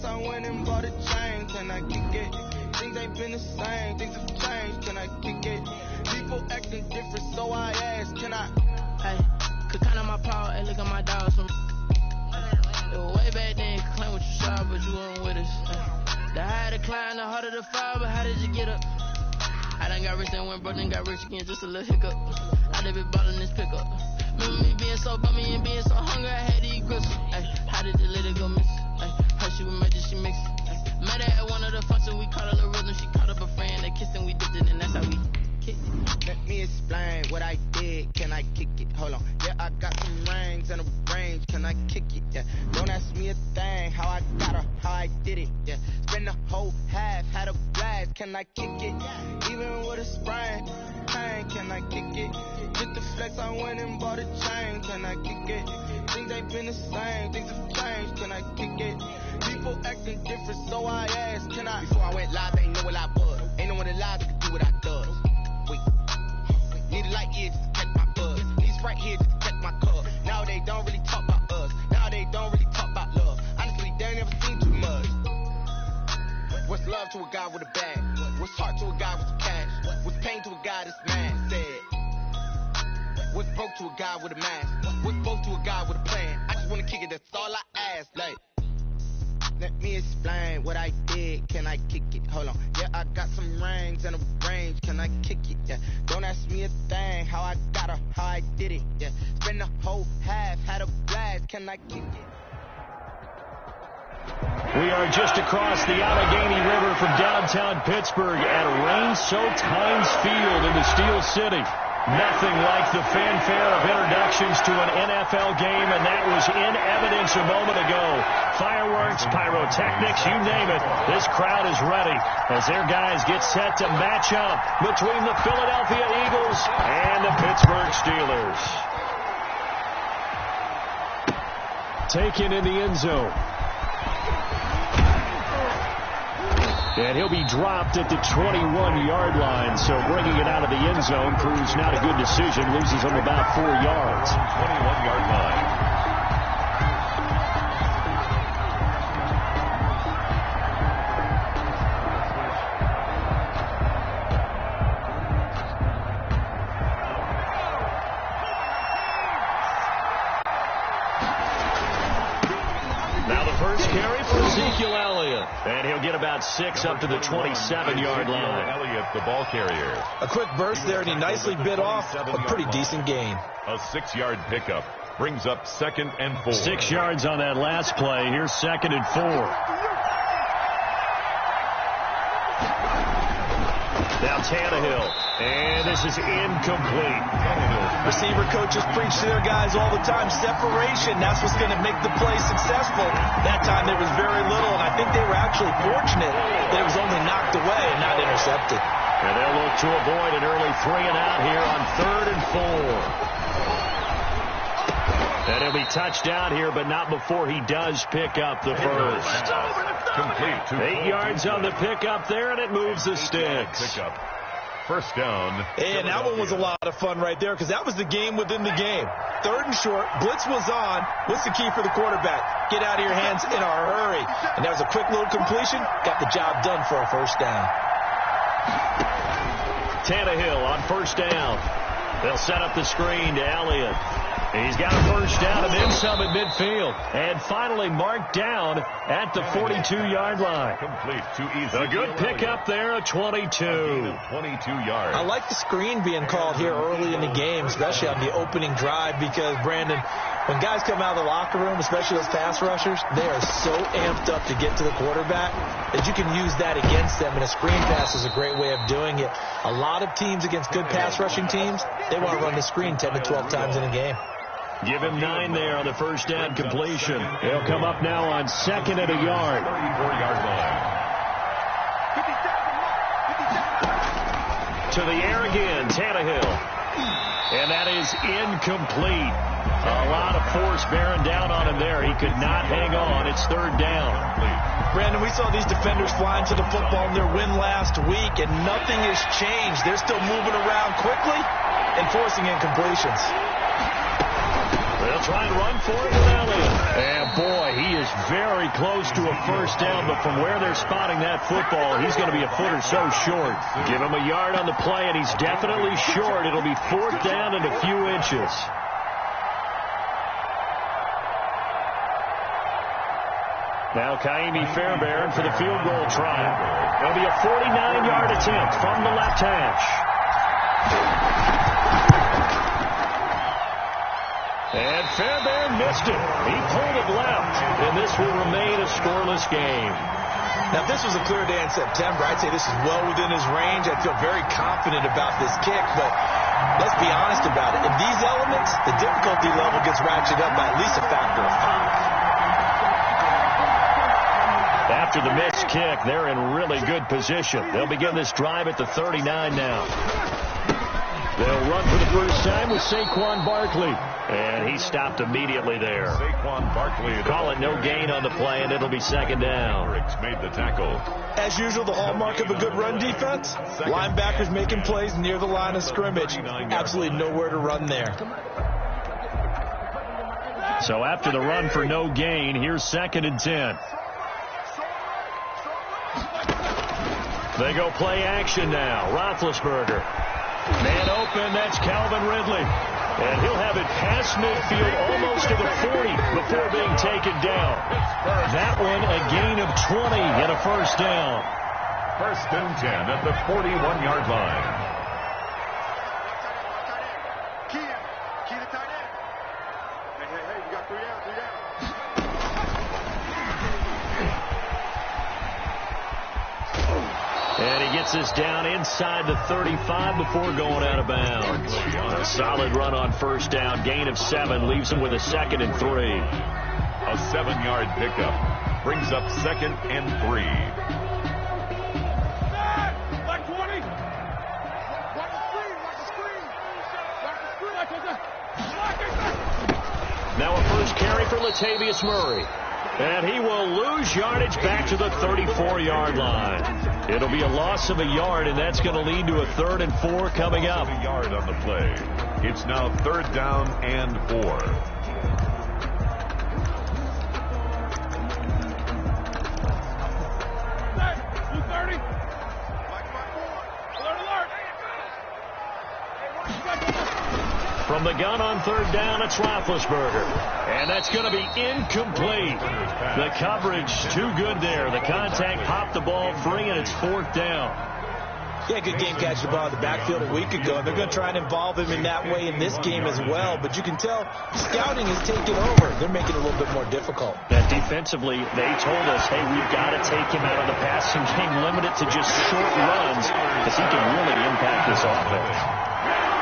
I went and bought a chain. Can I kick it? Things ain't been the same. Things have changed. Can I kick it? People acting different, so I asked, can I? Hey, could count on my power. Hey, look at my dogs. It was way back then. Could claim what you saw, but you weren't with us. The higher the climb, the harder the fall. But how did you get up? I done got rich and went broke, then got rich again. Just a little hiccup. I done been ballin' this pickup. Remember me being so bummy and being so hungry, I had to eat grits. Ay, how did the little go miss? Ay, her she was magic, she mixed. Met her at one of the functions, we caught a little rhythm. She caught up a friend, they kissed and we dipped it, and that's how we kicked it. Let me explain what I did. Can I kick it? Hold on. Yeah, I got some rings and a range. Can I kick it? Yeah. Don't ask me a thing. How I got her, how I did it. Yeah. Spend the whole half, had a blast. Can I kick it? Even with a sprain. Pain. Can I kick it? Get the flex, I went and bought a chain. Can I kick it? Things ain't been the same. Things have changed. Can I kick it? People acting different, so I asked, can I? Before I went live, ain't know what I was. Ain't no one alive that could do what I does. Wait. Need a light here just to catch my buzz. Need Sprite here just to catch my cup. Now they don't really talk about us. Now they don't really talk about love. Honestly, they ain't never seen too much. What's love to a guy with a bag? What's heart to a guy with some cash? What's pain to a guy that's mad? Said. What's broke to a guy with a mask? What's both to a guy with a plan? I just wanna kick it, that's all I ask. Like, let me explain what I did. Can I kick it? Hold on. Yeah, I got some rings and a range. Can I kick it? Yeah. Don't ask me a thing. How I got her, how I did it. Yeah. Spend the whole half, had a blast. Can I kick it? We are just across the Allegheny River from downtown Pittsburgh at rain-soaked Heinz Field in the Steel City. Nothing like the fanfare of introductions to an NFL game, and that was in evidence a moment ago. Fireworks, pyrotechnics, you name it. This crowd is ready as their guys get set to match up between the Philadelphia Eagles and the Pittsburgh Steelers. Taken in the end zone. And he'll be dropped at the 21-yard line. So bringing it out of the end zone proves not a good decision. Loses him about 4 yards. 21-yard line. And he'll get about 6 up to the 27-yard line. Elliott, the ball carrier. A quick burst there, and he nicely bit off a pretty decent gain. A 6-yard pickup brings up 2nd and 4. 6 yards on that last play. Here's 2nd and 4. Now Tannehill, and this is incomplete. Receiver coaches preach to their guys all the time. Separation, that's what's going to make the play successful. That time there was very little, and I think they were actually fortunate that it was only knocked away and not intercepted. And they'll look to avoid an early 3-and-out here on 3rd and 4. And he'll be touched down here, but not before he does pick up the first. Complete. 8 yards on the pickup there, and it moves the sticks. Pickup. First down. And that one was a lot of fun right there because that was the game within the game. 3rd and short. Blitz was on. What's the key for the quarterback? Get out of your hands in a hurry. And that was a quick little completion. Got the job done for a first down. Tannehill on first down. They'll set up the screen to Elliott. He's got a first down and then some at midfield. And finally marked down at the 42-yard line. Complete. Too easy. A good pickup there, a 22. 22 yards. I like the screen being called here early in the game, especially on the opening drive, because, Brandon, when guys come out of the locker room, especially those pass rushers, they are so amped up to get to the quarterback that you can use that against them, and a screen pass is a great way of doing it. A lot of teams against good pass rushing teams, they want to run the screen 10 to 12 times in a game. Give him 9 there on the first down completion. He'll come up now on 2nd and a yard. 34-yard line. To the air again, Tannehill. And that is incomplete. A lot of force bearing down on him there. He could not hang on. It's 3rd down. Brandon, we saw these defenders flying to the football in their win last week, and nothing has changed. They're still moving around quickly and forcing incompletions. They'll try and run for it with Elliott. And, boy, he is very close to a first down, but from where they're spotting that football, he's going to be a foot or so short. Give him a yard on the play, and he's definitely short. It'll be fourth down and a few inches. Now Kaimi Fairbairn for the field goal try. It'll be a 49-yard attempt from the left hash. And Fairbairn missed it. He pulled it left, and this will remain a scoreless game. Now, if this was a clear day in September, I'd say this is well within his range. I'd feel very confident about this kick, but let's be honest about it. In these elements, the difficulty level gets ratcheted up by at least a factor of 5. After the missed kick, they're in really good position. They'll begin this drive at the 39 now. They'll run for the first time with Saquon Barkley. And he stopped immediately there. Saquon Barkley. Call it no gain on the play, and it'll be second down. Ricks made the tackle. As usual, the hallmark of a good run defense, linebackers making plays near the line of scrimmage. Absolutely nowhere to run there. So after the run for no gain, here's 2nd and 10. They go play action now. Roethlisberger. Man open, that's Calvin Ridley. And he'll have it past midfield almost to the 40 before being taken down. That one a gain of 20 and a first down. 1st and 10 at the 41-yard line. Key to tight end. Hey, you got 3 down, 3 down. And he gets this down inside the 35 before going out of bounds. A solid run on first down. Gain of 7 leaves him with a 2nd and 3. A 7-yard pickup brings up 2nd and 3. Like 20. Watch the screen. Now a first carry for Latavius Murray. And he will lose yardage back to the 34-yard line. It'll be a loss of a yard, and that's going to lead to a 3rd and 4 coming up. A yard on the play. It's now 3rd down and 4. From the gun on 3rd down, it's Roethlisberger. And that's going to be incomplete. The coverage too good there. The contact popped the ball free, and it's 4th down. Yeah, good game catching the ball in the backfield a week ago. And they're going to try and involve him in that way in this game as well. But you can tell scouting is taking over. They're making it a little bit more difficult. That defensively, they told us, hey, we've got to take him out of the passing game, limit it to just short runs, because he can really impact this offense.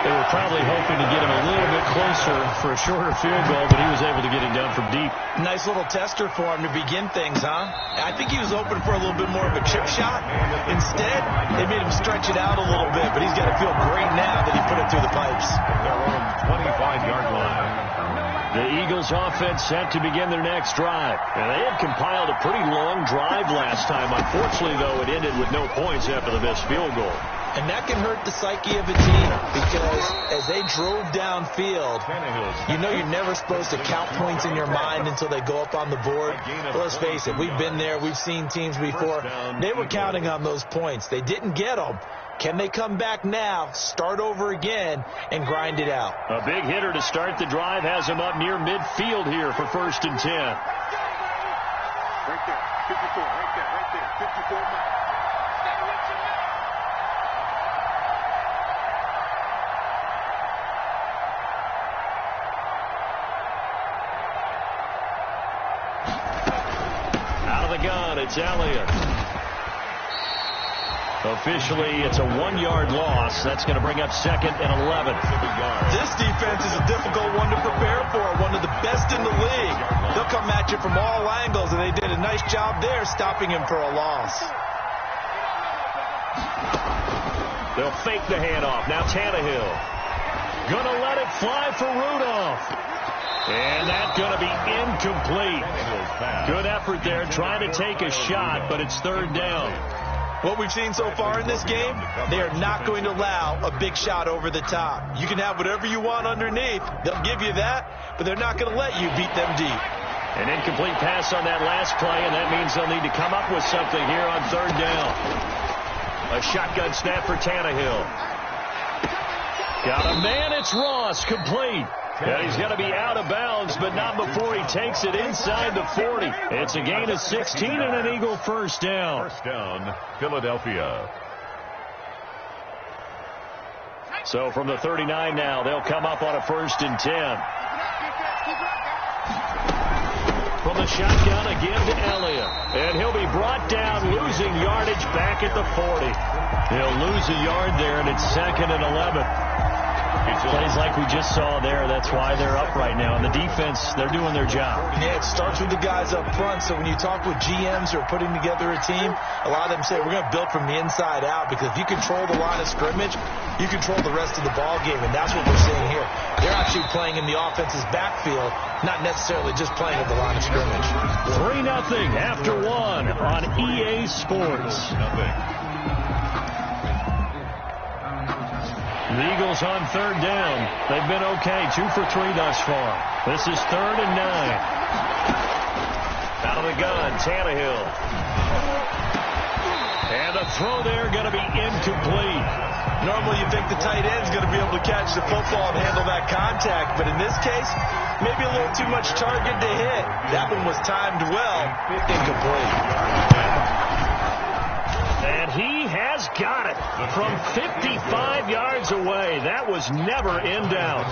They were probably hoping to get him a little bit closer for a shorter field goal, but he was able to get it done from deep. Nice little tester for him to begin things, huh? I think he was open for a little bit more of a chip shot. Instead, they made him stretch it out a little bit, but he's got to feel great now that he put it through the pipes. Their own 25-yard line. The Eagles offense set to begin their next drive. And they had compiled a pretty long drive last time. Unfortunately, though, it ended with no points after the missed field goal. And that can hurt the psyche of a team because as they drove downfield, you know you're never supposed to count points in your mind until they go up on the board. But let's face it, we've been there. We've seen teams before. They were counting on those points. They didn't get them. Can they come back now, start over again, and grind it out? A big hitter to start the drive has him up near midfield here for 1st and 10. Right there. 54. Right there. 54 miles. Gun, it's Elliott. Officially, it's a 1-yard loss. That's going to bring up 2nd and 11. This defense is a difficult one to prepare for, one of the best in the league. They'll come at you from all angles, and they did a nice job there stopping him for a loss. They'll fake the handoff. Now Tannehill. Going to let it fly for Rudolph. And that's going to be incomplete. Good effort there trying to take a shot, but it's 3rd down. What we've seen so far in this game, they are not going to allow a big shot over the top. You can have whatever you want underneath. They'll give you that, but they're not going to let you beat them deep. An incomplete pass on that last play, and that means they'll need to come up with something here on third down. A shotgun snap for Tannehill. Got a man, it's Ross, complete. And he's going to be out of bounds, but not before he takes it inside the 40. It's a gain of 16 and an Eagle first down. First down, Philadelphia. So from the 39 now, they'll come up on a 1st and 10. From the shotgun again to Elliott. And he'll be brought down, losing yardage back at the 40. He'll lose a yard there, and it's 2nd and 11. Plays like we just saw there. That's why they're up right now. And the defense, they're doing their job. Yeah, it starts with the guys up front. So when you talk with GMs who are putting together a team, a lot of them say we're going to build from the inside out, because if you control the line of scrimmage, you control the rest of the ball game. And that's what we're seeing here. They're actually playing in the offense's backfield, not necessarily just playing at the line of scrimmage. 3-0 after 1 on EA Sports. The Eagles on third down. They've been okay. 2 for 3 thus far. This is 3rd and 9. Out of the gun, Tannehill. And the throw there going to be incomplete. Normally you think the tight end's going to be able to catch the football and handle that contact, but in this case, maybe a little too much target to hit. That one was timed well. Incomplete. And he has got it from 55 yards away. That was never in doubt.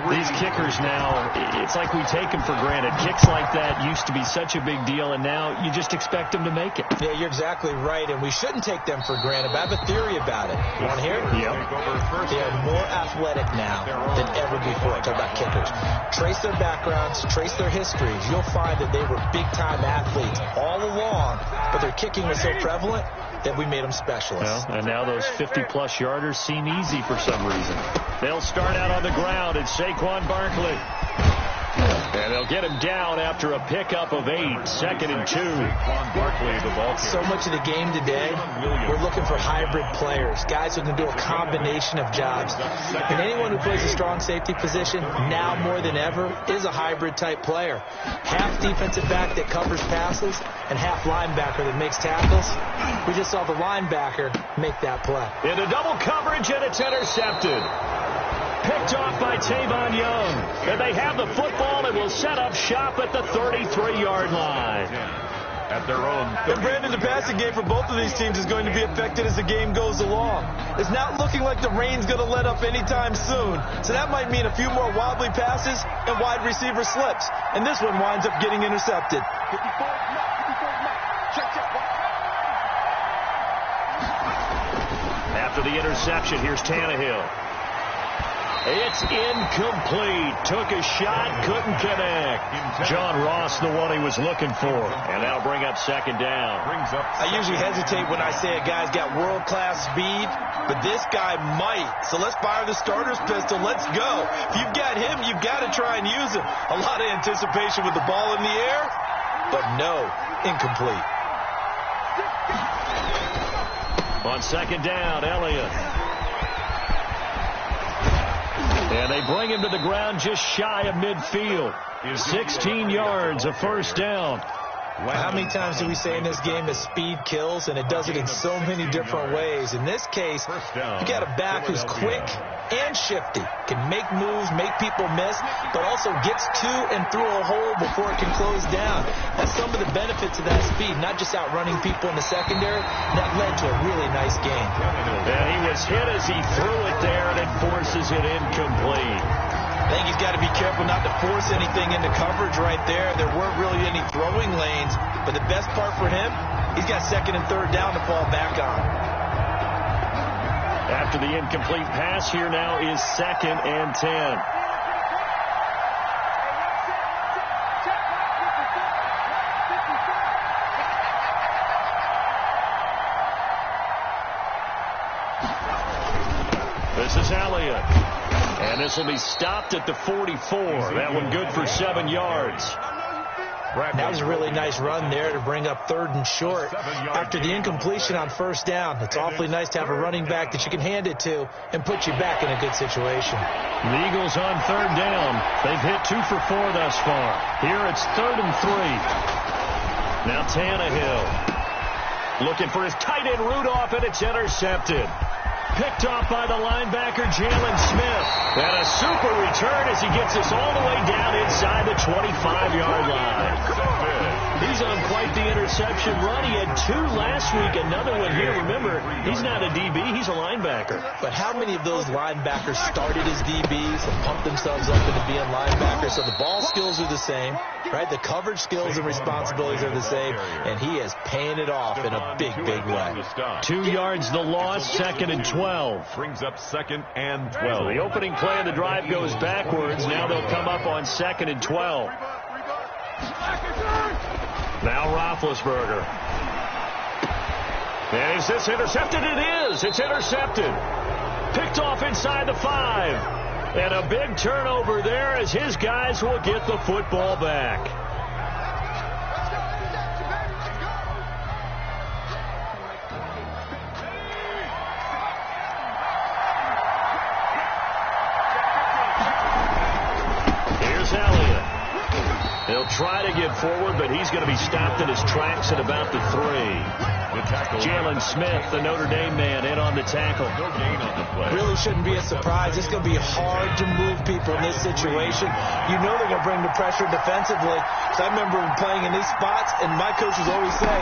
These kickers now, it's like we take them for granted. Kicks like that used to be such a big deal, and now you just expect them to make it. Yeah, you're exactly right, and we shouldn't take them for granted. But I have a theory about it. You want to hear it? Yep. They are more athletic now than ever before. Talk about kickers. Trace their backgrounds, trace their histories. You'll find that they were big-time athletes all along, but their kicking was so prevalent that we made them specialists. Well, and now those 50-plus yarders seem easy for some reason. They'll start out on the ground. It's Saquon Barkley. And they'll get him down after a pickup of 8. 2nd and 2. So much of the game today, we're looking for hybrid players, guys who can do a combination of jobs. And anyone who plays a strong safety position, now more than ever, is a hybrid-type player. Half defensive back that covers passes and half linebacker that makes tackles. We just saw the linebacker make that play. Into double coverage, and it's intercepted. Picked off by Tavon Young. And they have the football and will set up shop at the 33-yard line. At their own. And Brandon, the passing game for both of these teams is going to be affected as the game goes along. It's not looking like the rain's going to let up anytime soon. So that might mean a few more wobbly passes and wide receiver slips. And this one winds up getting intercepted. After the interception, here's Tannehill. It's incomplete. Took a shot, couldn't connect. John Ross, the one he was looking for. And that'll bring up 2nd down. I usually hesitate when I say a guy's got world-class speed, but this guy might. So let's fire the starter's pistol. Let's go. If you've got him, you've got to try and use him. A lot of anticipation with the ball in the air, but no, incomplete. On 2nd down, Elliott. And they bring him to the ground just shy of midfield. 16 yards, a 1st down. How many times do we say in this game that speed kills, and it does it in so many different ways? In this case, you got a back who's quick and shifty, can make moves, make people miss, but also gets to and through a hole before it can close down. That's some of the benefits of that speed, not just outrunning people in the secondary. That led to a really nice game. And he was hit as he threw it there, and it forces it incomplete. I think he's got to be careful not to force anything into coverage right there. There weren't really any throwing lanes, but the best part for him, he's got 2nd and 3rd down to fall back on. After the incomplete pass, here now is 2nd and 10. This is Elliott. And this will be stopped at the 44. That one good for 7 yards. And that was a really nice run there to bring up 3rd and short. After the incompletion on 1st down, it's awfully nice to have a running back that you can hand it to and put you back in a good situation. The Eagles on 3rd down. They've hit 2 for 4 thus far. Here it's 3rd and 3. Now Tannehill looking for his tight end Rudolph, and it's intercepted. Picked off by the linebacker, Jalen Smith. And a super return as he gets us all the way down inside the 25-yard line. He's on quite the interception run. He had 2 last week, another one here. Remember, he's not a DB, he's a linebacker. But how many of those linebackers started as DBs and pumped themselves up into being linebackers? So the ball skills are the same, right? The coverage skills and responsibilities are the same, and he is paying it off in a big, big way. 2 yards the loss, 2nd and 12. Brings up 2nd and 12. So the opening play of the drive goes backwards. Now they'll come up on 2nd and 12. Now Roethlisberger. And is this intercepted? It is. It's intercepted. Picked off inside the 5. And a big turnover there as his guys will get the football back. He'll try to get forward, but he's going to be stopped in his tracks at about the 3. Jalen Smith, the Notre Dame man, in on the tackle. Really shouldn't be a surprise. It's going to be hard to move people in this situation. You know they're going to bring the pressure defensively. So I remember playing in these spots, and my coaches always say,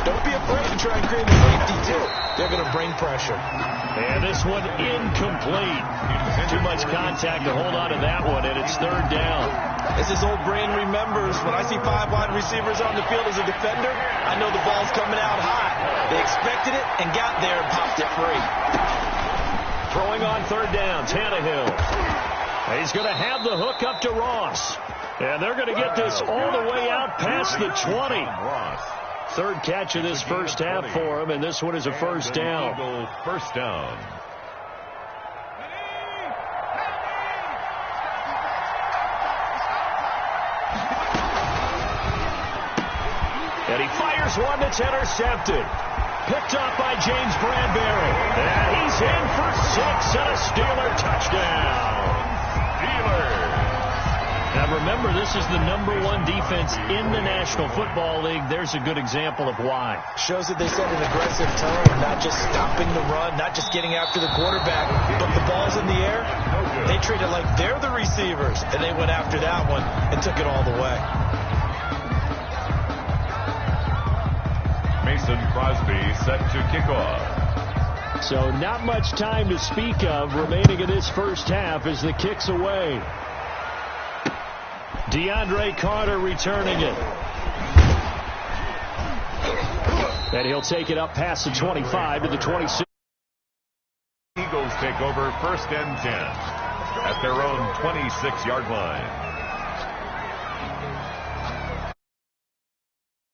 don't be afraid to try and create a safety, too. They're going to bring pressure. And this one incomplete. Too much contact to hold on to that one, and it's 3rd down. As his old brain remembers, when I see 5 wide receivers on the field as a defender, I know the ball's coming out high. They expected it and got there and popped it free. Throwing on 3rd down, Tannehill. He's going to have the hook up to Ross. And they're going to get this all the way out past the 20. 3rd catch of this first half for him, and this one is a 1st down. First down. And he fires one that's intercepted. Picked up by James Bradbury. And he's in for 6 and a Steeler touchdown. Steelers. Now remember, this is the #1 defense in the National Football League. There's a good example of why. Shows that they set an aggressive tone, not just stopping the run, not just getting after the quarterback, but the ball's in the air. They treat it like they're the receivers, and they went after that one and took it all the way. Mason Crosby set to kick off. So not much time to speak of remaining in this first half as the kick's away. DeAndre Carter returning it. And he'll take it up past the 25 to the 26. Eagles take over 1st and 10 at their own 26-yard line.